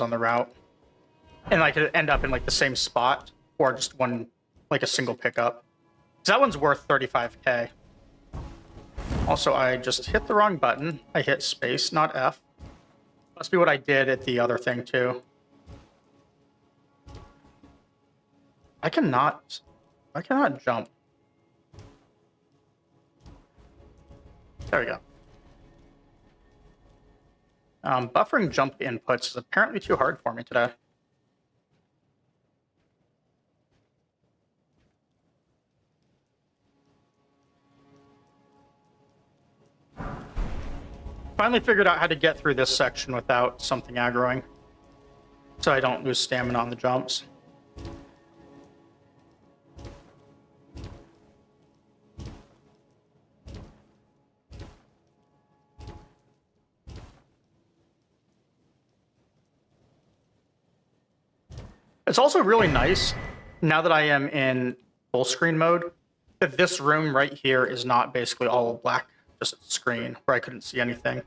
on the route. And I could end up in like the same spot or just one, like a single pickup. So that one's worth 35k. Also, I just hit the wrong button. I hit space, not F. Must be what I did at the other thing too. I cannot jump. There we go. Buffering jump inputs is apparently too hard for me today. Finally figured out how to get through this section without something aggroing, so I don't lose stamina on the jumps. It's also really nice, now that I am in full screen mode, that this room right here is not basically all black, just screen, where I couldn't see anything.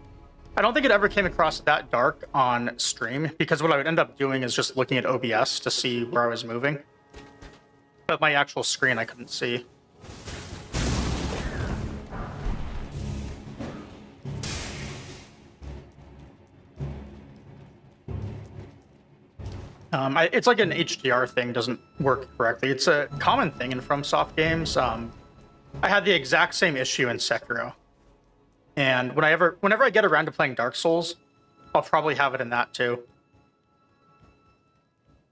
I don't think it ever came across that dark on stream, because what I would end up doing is just looking at OBS to see where I was moving. But my actual screen I couldn't see. It's like an HDR thing, doesn't work correctly. It's a common thing in FromSoft games. I had the exact same issue in Sekiro. And whenever I get around to playing Dark Souls, I'll probably have it in that too.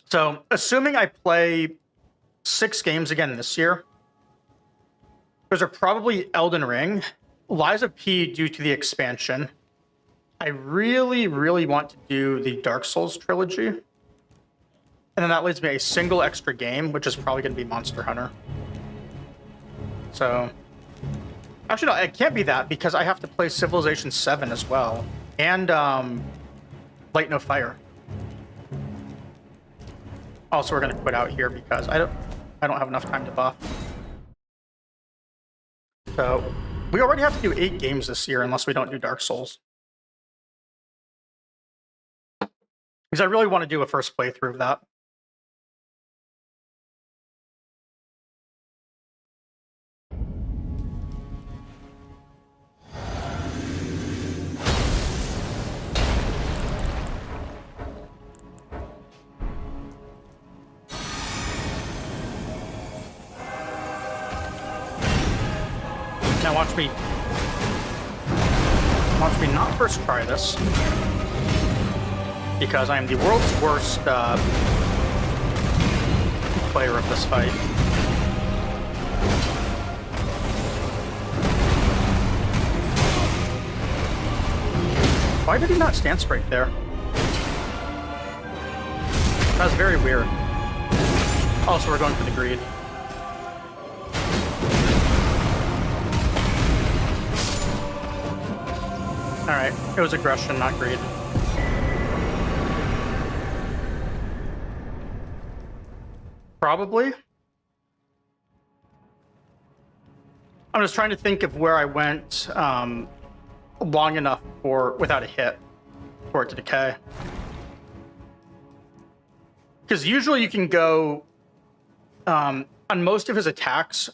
So, assuming I play 6 games again this year, those are probably Elden Ring, Lies of P due to the expansion. I really, really want to do the Dark Souls trilogy. And then that leaves me a single extra game, which is probably going to be Monster Hunter. So... Actually, no, it can't be that, because I have to play Civilization 7 as well. And, Light No Fire. Also, we're going to quit out here because I don't have enough time to buff. So, we already have to do 8 games this year unless we don't do Dark Souls. Because I really want to do a first playthrough of that. Now watch me not first try this, because I am the world's worst player of this fight. Why did he not stand straight there? That was very weird. Also, we're going for the greed. Alright, it was aggression, not greed. Probably. I'm just trying to think of where I went long enough without a hit for it to decay. Because usually you can go on most of his attacks,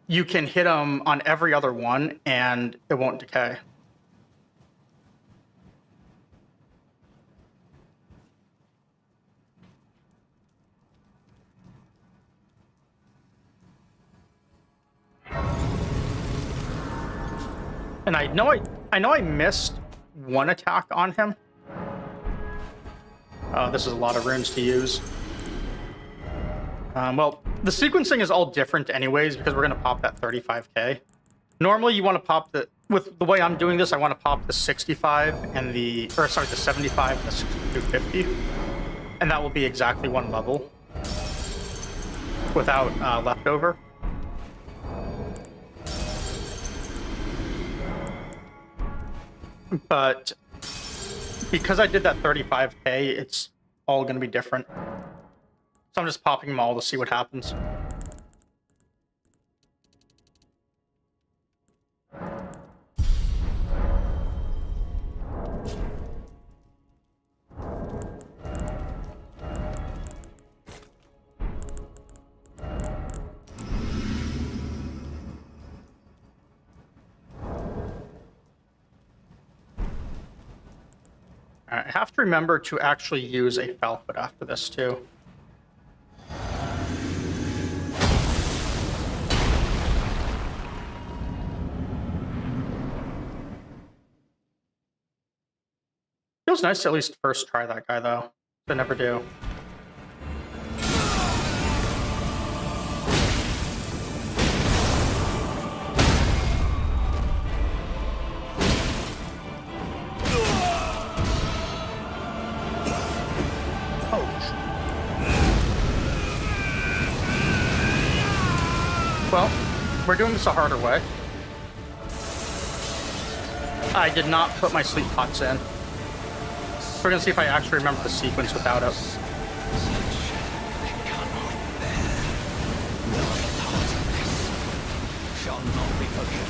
you can hit him on every other one and it won't decay. And I know I missed one attack on him. This is a lot of runes to use. Well, the sequencing is all different anyways, because we're going to pop that 35k. Normally, you want to pop with the way I'm doing this, I want to pop the 65 and the 75 and the 6250. And that will be exactly one level without leftover. But because I did that 35k, it's all going to be different. So I'm just popping them all to see what happens. Alright, I have to remember to actually use a foul foot after this, too. Feels nice to at least first try that guy, though. I never do. Well, we're doing this a harder way. I did not put my sleep pots in. We're gonna see if I actually remember the sequence without it. Shall not be forgiven.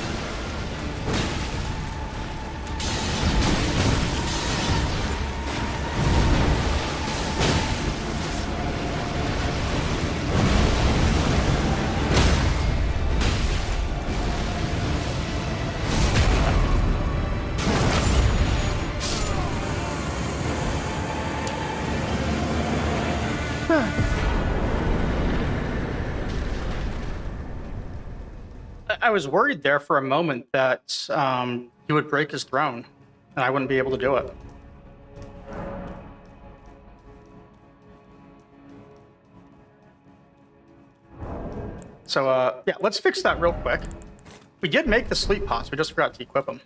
I was worried there for a moment that he would break his throne, and I wouldn't be able to do it. So, yeah, let's fix that real quick. We did make the sleep pots, we just forgot to equip them.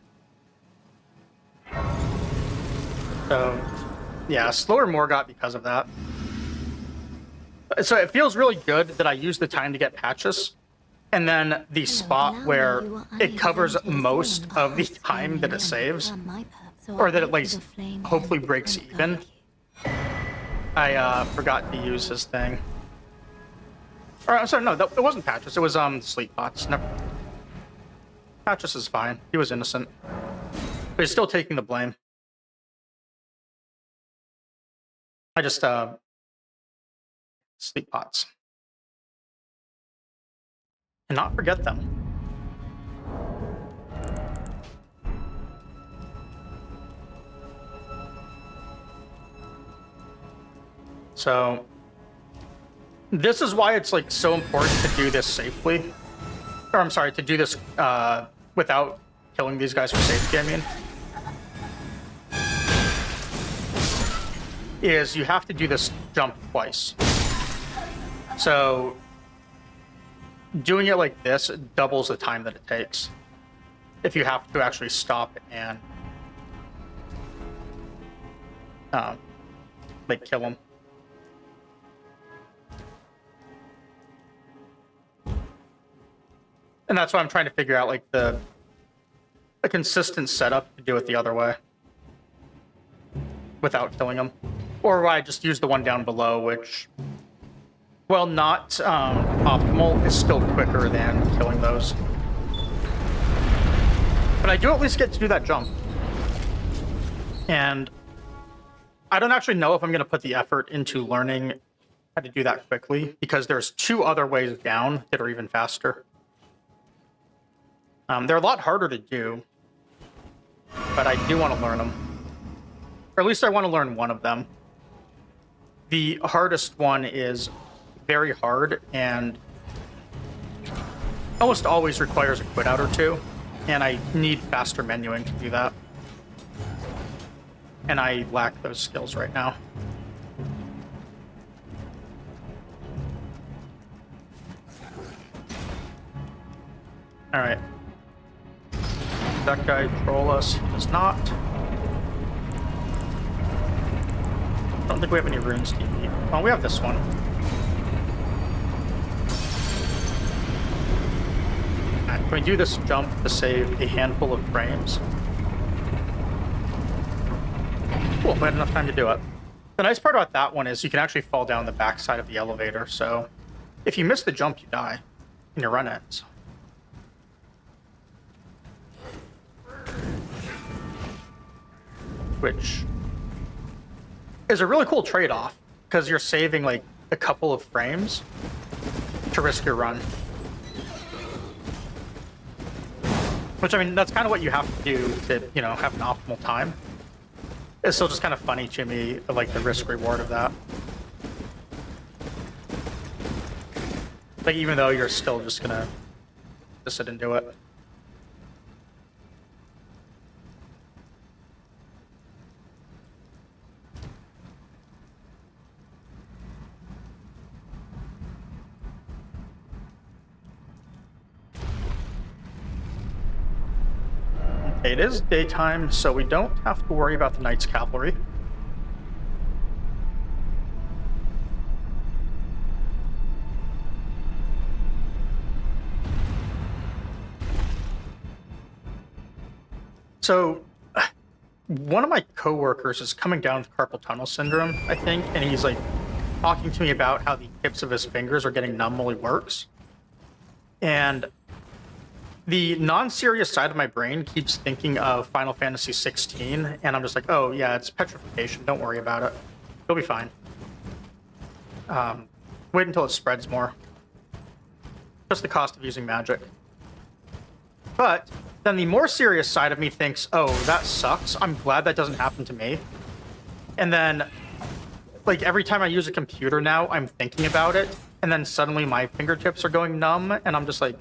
So, yeah, slower Morgott because of that. So it feels really good that I used the time to get patches, and then the spot where it covers most of the time that it saves, or that it like hopefully breaks even. I forgot to use his thing. Or I'm sorry, no, it wasn't patches. It was sleep pots. Never. Patches is fine. He was innocent, but he's still taking the blame. I just sleep pots. And not forget them. So this is why it's like so important to do this safely. Or I'm sorry, to do this without killing these guys for safety, I mean. Is you have to do this jump twice. So doing it like this doubles the time that it takes if you have to actually stop and like kill him. And that's why I'm trying to figure out like a consistent setup to do it the other way without killing him, or why I just use the one down below, which, well, not optimal, is still quicker than killing those. But I do at least get to do that jump. And I don't actually know if I'm going to put the effort into learning how to do that quickly, because there's two other ways down that are even faster. They're a lot harder to do, but I do want to learn them. Or at least I want to learn one of them. The hardest one is very hard and almost always requires a quit out or two, and I need faster menuing to do that. And I lack those skills right now. Alright. That guy troll us? He does not. I don't think we have any runes to eat. Oh, we have this one. Alright, can we do this jump to save a handful of frames? Cool, we had enough time to do it. The nice part about that one is you can actually fall down the backside of the elevator, so if you miss the jump, you die, and your run ends. Which is a really cool trade-off, because you're saving like a couple of frames to risk your run. Which, I mean, that's kind of what you have to do to, you know, have an optimal time. it's still just kind of funny to me, like the risk reward of that. Like even though you're still just gonna just sit and do it. It is daytime, so we don't have to worry about the Knight's Cavalry. So, one of my coworkers is coming down with carpal tunnel syndrome, I think, and he's like talking to me about how the tips of his fingers are getting numb while he works. And the non-serious side of my brain keeps thinking of Final Fantasy 16, and I'm just like, oh yeah, it's petrification. Don't worry about it. You'll be fine. Wait until it spreads more. Just the cost of using magic. But then the more serious side of me thinks, oh, that sucks. I'm glad that doesn't happen to me. And then, like, every time I use a computer now, I'm thinking about it, and then suddenly my fingertips are going numb, and I'm just like,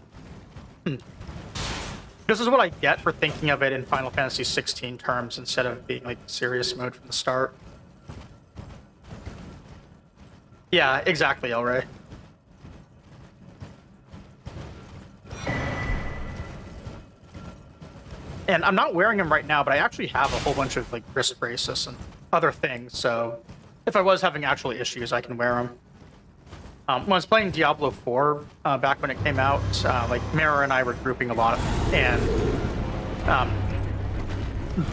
This is what I get for thinking of it in Final Fantasy 16 terms instead of being like serious mode from the start. Yeah, exactly, Elray. And I'm not wearing them right now, but I actually have a whole bunch of like wrist braces and other things, so if I was having actual issues, I can wear them. When I was playing Diablo 4 back when it came out, like Mara and I were grouping a lot, and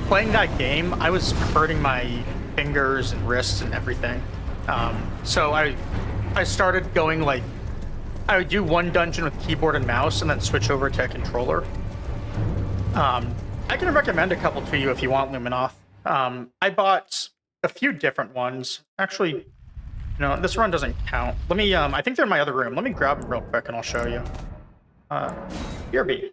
playing that game, I was hurting my fingers and wrists and everything. So I started going like, I would do one dungeon with keyboard and mouse and then switch over to a controller. I can recommend a couple to you if you want, Luminoth. I bought a few different ones. Actually, no, this run doesn't count. Let me, I think they're in my other room. Let me grab them real quick and I'll show you. Here be.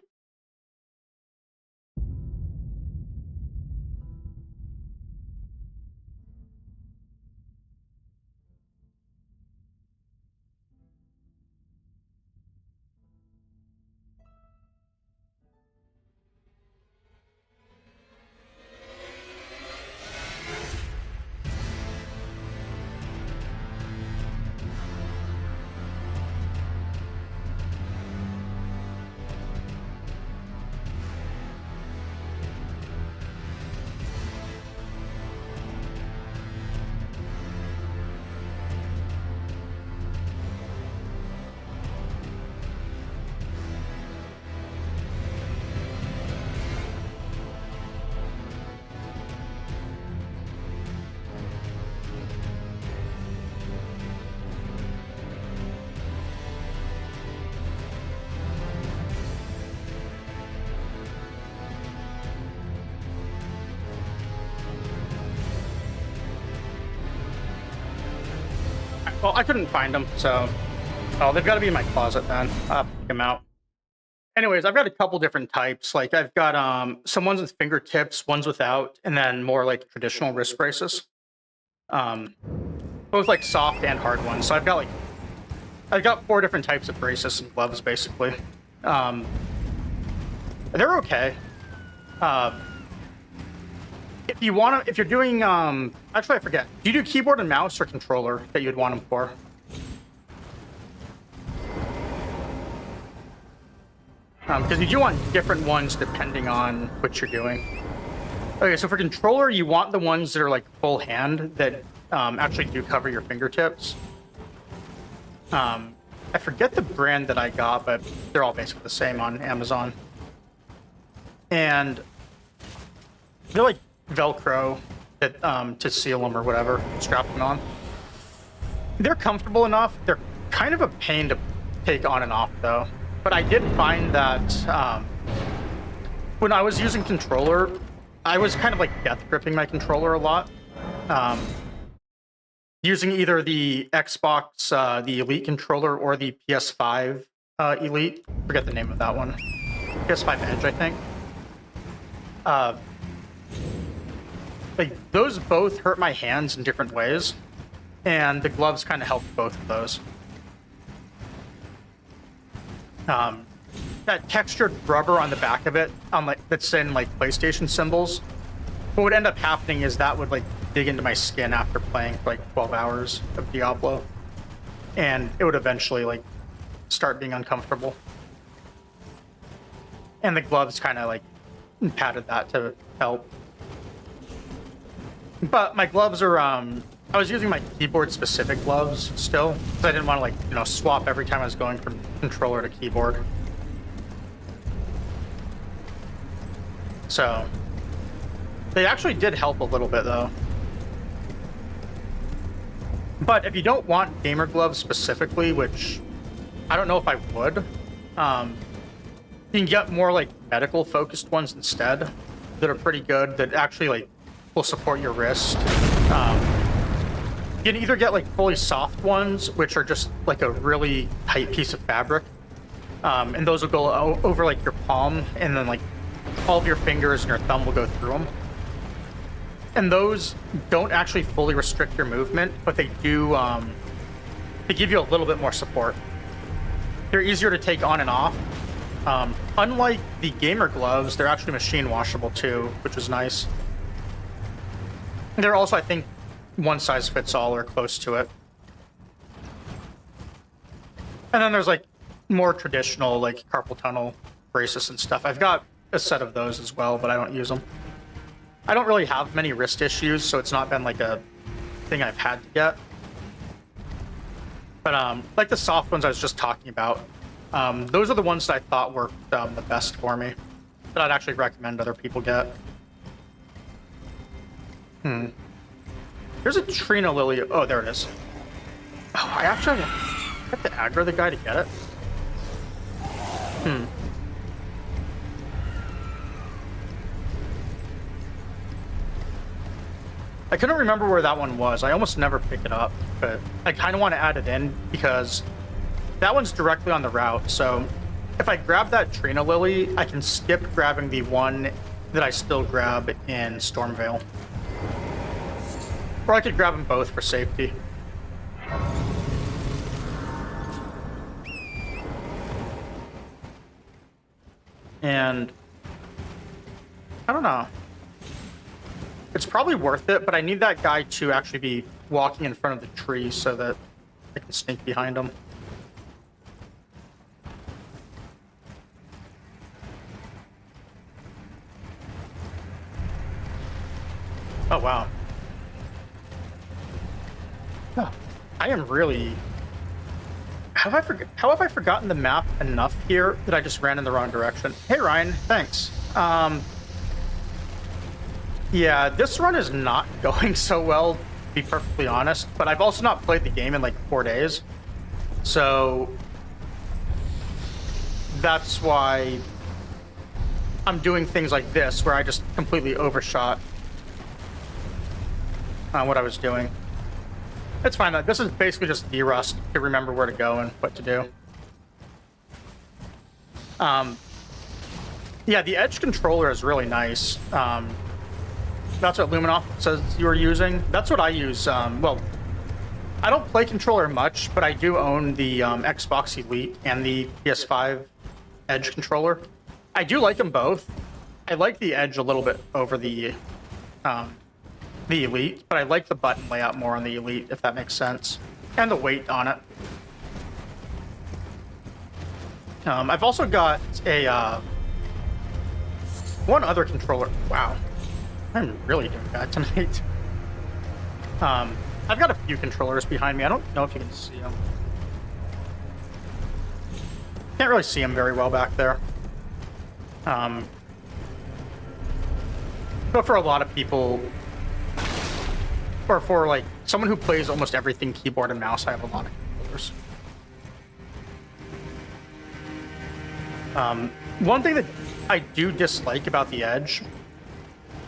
Well, I couldn't find them, so... Oh, they've got to be in my closet then. I'll have to pick them out. Anyways, I've got a couple different types. Like, I've got some ones with fingertips, ones without, and then more like traditional wrist braces. Both like soft and hard ones. So I've got 4 different types of braces and gloves, basically. They're okay. If you want to, if you're doing, actually I forget. Do you do keyboard and mouse or controller that you'd want them for? Because you do want different ones depending on what you're doing. Okay, so for controller, you want the ones that are like full hand that actually do cover your fingertips. I forget the brand that I got, but they're all basically the same on Amazon. And they're like Velcro that, to seal them or whatever, strap them on. They're comfortable enough. They're kind of a pain to take on and off, though. But I did find that when I was using controller, I was kind of like death gripping my controller a lot. Using either the Xbox, the Elite controller, or the PS5 Elite. Forget the name of that one. PS5 Edge, I think. Like, those both hurt my hands in different ways, and the gloves kind of help both of those. That textured rubber on the back of it, that's in like PlayStation symbols, what would end up happening is that would like dig into my skin after playing for like 12 hours of Diablo, and it would eventually like start being uncomfortable. And the gloves kind of like padded that to help. But my gloves are, I was using my keyboard specific gloves still, because I didn't want to like, you know, swap every time I was going from controller to keyboard. So, they actually did help a little bit though. But if you don't want gamer gloves specifically, which I don't know if I would, you can get more like medical focused ones instead that are pretty good, that actually like will support your wrist. You can either get like fully soft ones, which are just like a really tight piece of fabric, and those will go over like your palm, and then like all of your fingers and your thumb will go through them. And those don't actually fully restrict your movement, but they do, they give you a little bit more support. They're easier to take on and off. Unlike the gamer gloves, they're actually machine washable too, which is nice. They're also, I think, one size fits all or close to it. And then there's like more traditional like carpal tunnel braces and stuff. I've got a set of those as well, but I don't use them. I don't really have many wrist issues, so it's not been like a thing I've had to get. But like the soft ones I was just talking about, those are the ones that I thought worked the best for me, that I'd actually recommend other people get. There's a Trina Lily. Oh, there it is. Oh, I actually have to aggro the guy to get it. I couldn't remember where that one was. I almost never pick it up, but I kind of want to add it in because that one's directly on the route. So if I grab that Trina Lily, I can skip grabbing the one that I still grab in Stormvale. Or I could grab them both for safety. And I don't know. It's probably worth it, but I need that guy to actually be walking in front of the tree so that I can sneak behind him. Oh, wow. Oh, I am really... How have I forgotten the map enough here that I just ran in the wrong direction? Hey, Ryan, thanks. Yeah, this run is not going so well, to be perfectly honest, but I've also not played the game in like 4 days. So that's why I'm doing things like this, where I just completely overshot what I was doing. It's fine. This is basically just de-rust to remember where to go and what to do. Yeah, the Edge controller is really nice. That's what Luminoff says you were using. That's what I use. Well, I don't play controller much, but I do own the Xbox Elite and the PS5 Edge controller. I do like them both. I like the Edge a little bit over the Elite, but I like the button layout more on the Elite, if that makes sense, and the weight on it. I've also got a one other controller. Wow. I'm really doing bad tonight. I've got a few controllers behind me. I don't know if you can see them. Can't really see them very well back there. But for a lot of people, or for like someone who plays almost everything keyboard and mouse, I have a lot of controllers. One thing that I do dislike about the Edge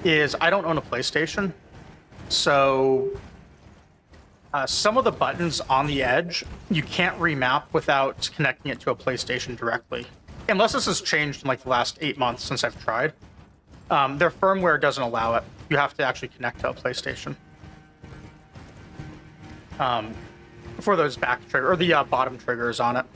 is I don't own a PlayStation, so some of the buttons on the Edge you can't remap without connecting it to a PlayStation directly, unless this has changed in like the last 8 months since I've tried. Their firmware doesn't allow it. you have to actually connect to a PlayStation. For those back trigger or the bottom triggers on it.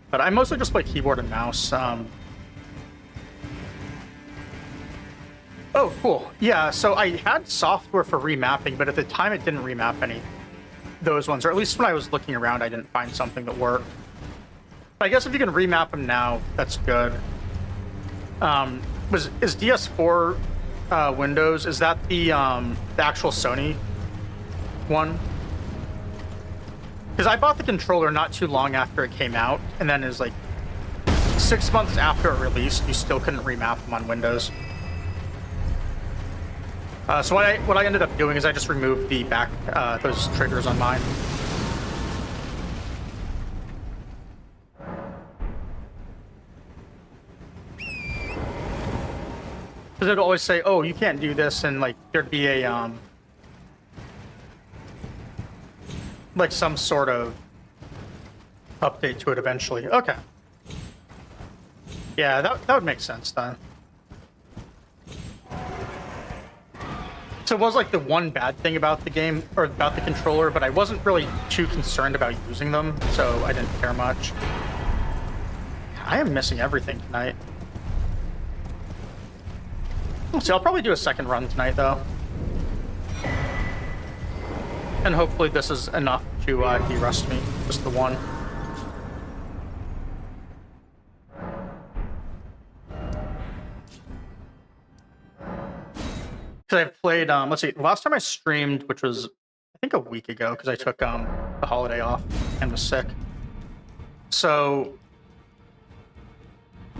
But I mostly just play keyboard and mouse. Oh, cool. Yeah, so I had software for remapping, but at the time it didn't remap any those ones, or at least when I was looking around, I didn't find something that worked. But I guess if you can remap them now, that's good. Is DS4 Windows? Is that the actual Sony one? Because I bought the controller not too long after it came out, and then it was like 6 months after it released, you still couldn't remap them on Windows. So what I ended up doing is I just removed the back those triggers on mine. Because it'd always say, "Oh, you can't do this," and like there'd be a like some sort of update to it eventually. Okay. Yeah, that would make sense then. So it was like the one bad thing about the game, or about the controller, but I wasn't really too concerned about using them, so I didn't care much. I am missing everything tonight. Let's see, I'll probably do a second run tonight, though. And hopefully this is enough to de-rust me, just the one. Because I've played, let's see, last time I streamed, which was, I think a week ago, because I took the holiday off and was sick. So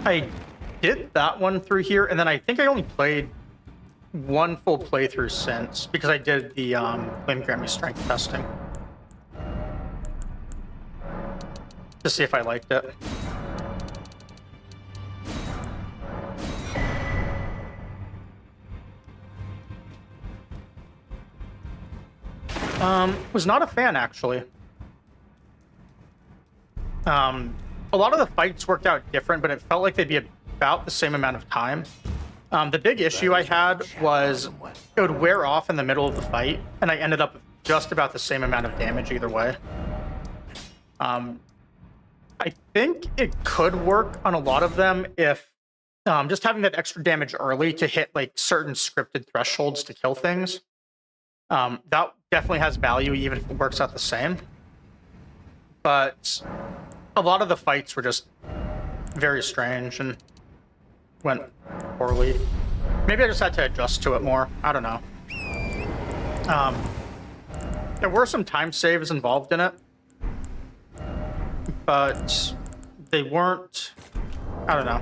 I did that one through here, and then I think I only played one full playthrough since, because I did the Flame Grammy strength testing. To see if I liked it. Was not a fan, actually. A lot of the fights worked out different, but it felt like they'd be about the same amount of time. The big issue I had was it would wear off in the middle of the fight, and I ended up with just about the same amount of damage either way. I think it could work on a lot of them if just having that extra damage early to hit like certain scripted thresholds to kill things. That definitely has value even if it works out the same. But a lot of the fights were just very strange and went poorly. Maybe I just had to adjust to it more. I don't know. There were some time saves involved in it, but they weren't, I don't know.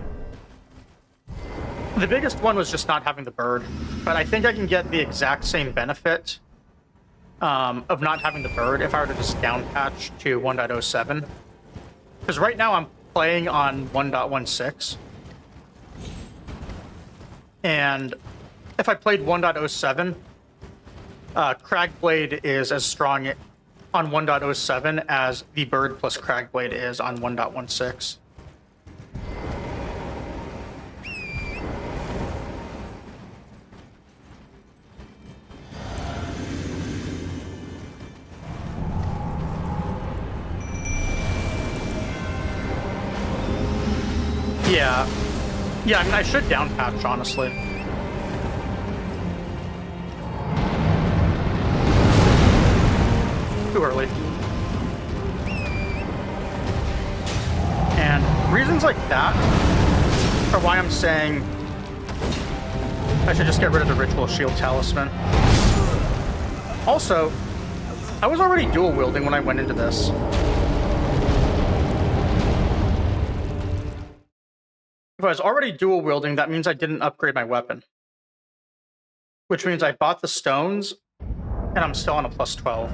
The biggest one was just not having the bird, but I think I can get the exact same benefit of not having the bird if I were to just downpatch to 1.07. Because right now I'm playing on 1.16. And if I played 1.07, Cragblade is as strong on 1.07 as the bird plus Cragblade is on 1.16. Yeah. Yeah, I mean, I should downpatch, honestly. Too early. And reasons like that are why I'm saying I should just get rid of the Ritual Shield Talisman. Also, I was already dual wielding when I went into this. If I was already dual wielding, that means I didn't upgrade my weapon. Which means I bought the stones, and I'm still on a plus 12.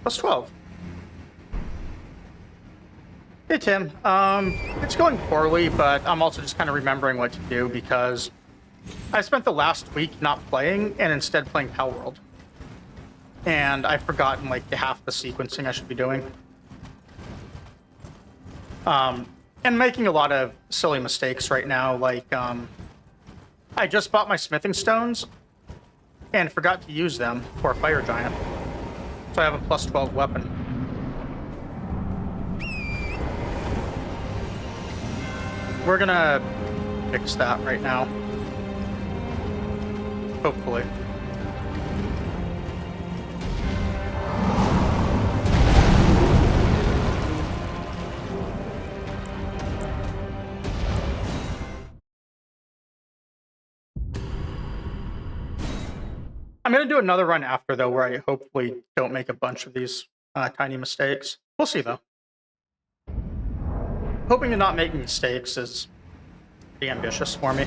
Plus 12. Hey, Tim. It's going poorly, but I'm also just kind of remembering what to do because I spent the last week not playing and instead playing Palworld. and I've forgotten like half the sequencing I should be doing. And making a lot of silly mistakes right now. Like, I just bought my smithing stones and forgot to use them for a fire giant. So I have a plus 12 weapon. We're gonna fix that right now. Hopefully. I'm gonna do another run after, though, where I hopefully don't make a bunch of these tiny mistakes. We'll see, though. Hoping to not make mistakes is pretty ambitious for me.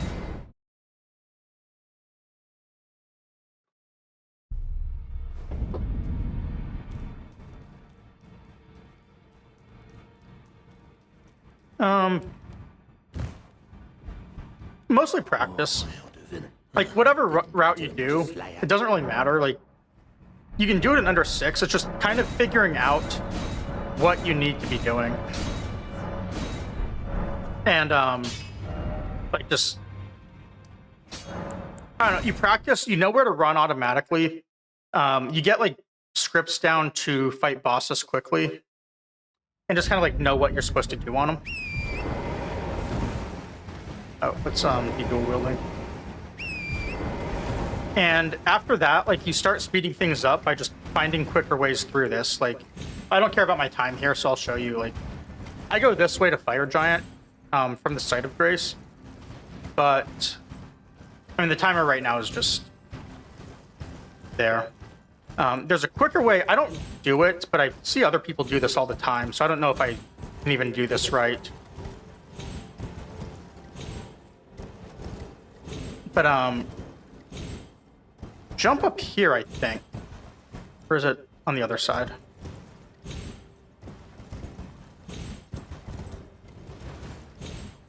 Mostly practice. Like, whatever route you do, it doesn't really matter. Like, you can do it in under 6. It's just kind of figuring out what you need to be doing. And, like, just... I don't know, you practice, you know where to run automatically. You get, like, scripts down to fight bosses quickly. And just kind of, like, know what you're supposed to do on them. Oh, let's, be dual wielding. And after that, like, you start speeding things up by just finding quicker ways through this. Like, I don't care about my time here, so I'll show you. Like, I go this way to Fire Giant from the Site of Grace. But, I mean, the timer right now is just there. There's a quicker way. I don't do it, but I see other people do this all the time, so I don't know if I can even do this right. But, jump up here, I think. Or is it on the other side?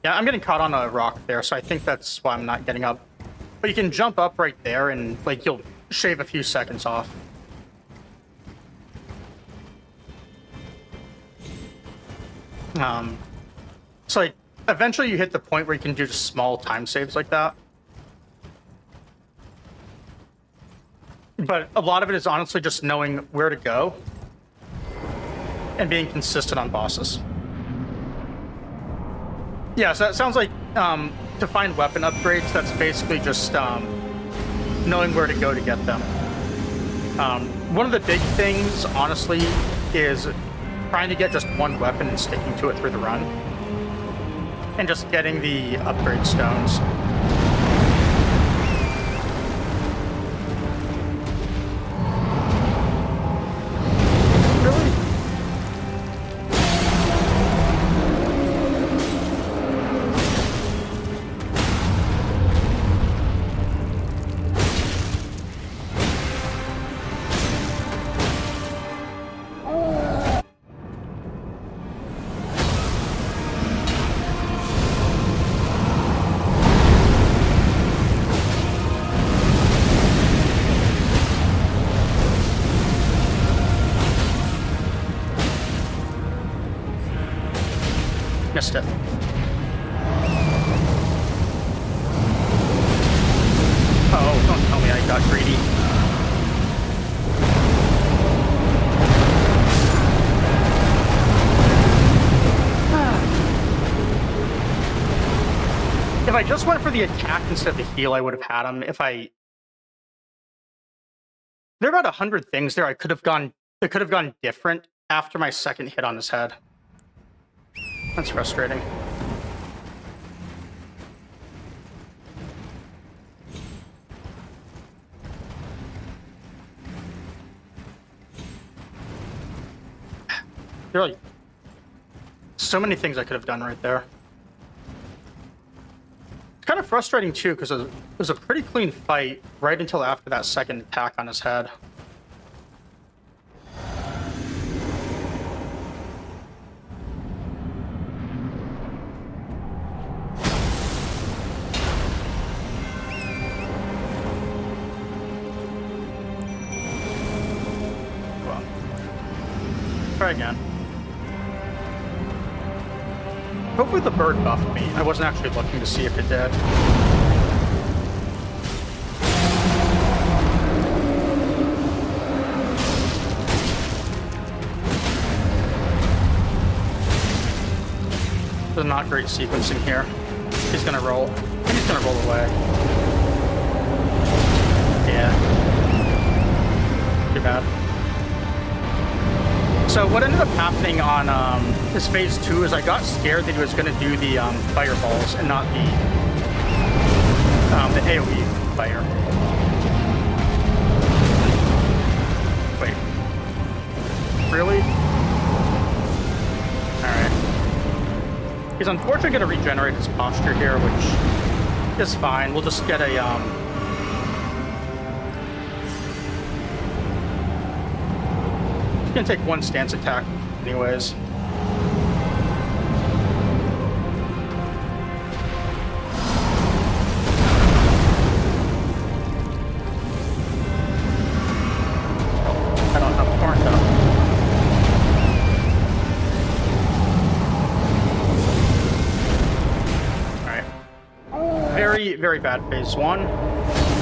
Yeah, I'm getting caught on a rock there, so I think that's why I'm not getting up. But you can jump up right there and, like, you'll shave a few seconds off. So, like, eventually you hit the point where you can do just small time saves like that. But a lot of it is honestly just knowing where to go and being consistent on bosses. Yeah, so that sounds like to find weapon upgrades, that's basically just knowing where to go to get them. One of the big things, honestly, is trying to get just one weapon and sticking to it through the run. And just getting the upgrade stones. Missed it. Oh, don't tell me I got greedy. If I just went for the attack instead of the heal, I would have had him. If I... There are about 100 things there that could have gone different after my second hit on his head. That's frustrating. There are like so many things I could have done right there. It's kind of frustrating too, because it was a pretty clean fight right until after that second attack on his head. try again. Hopefully the bird buffed me. I wasn't actually looking to see if it did. This is not great sequencing here. He's gonna roll. I think he's gonna roll away. Yeah. Too bad. So what ended up happening on this phase 2 is I got scared that he was gonna do the fireballs and not the AoE fire. Wait. Really? Alright. He's unfortunately going to regenerate his posture here, which is fine. We'll just get a, He's going to take one stance attack anyways. I don't have corn though. Very, very bad phase 1.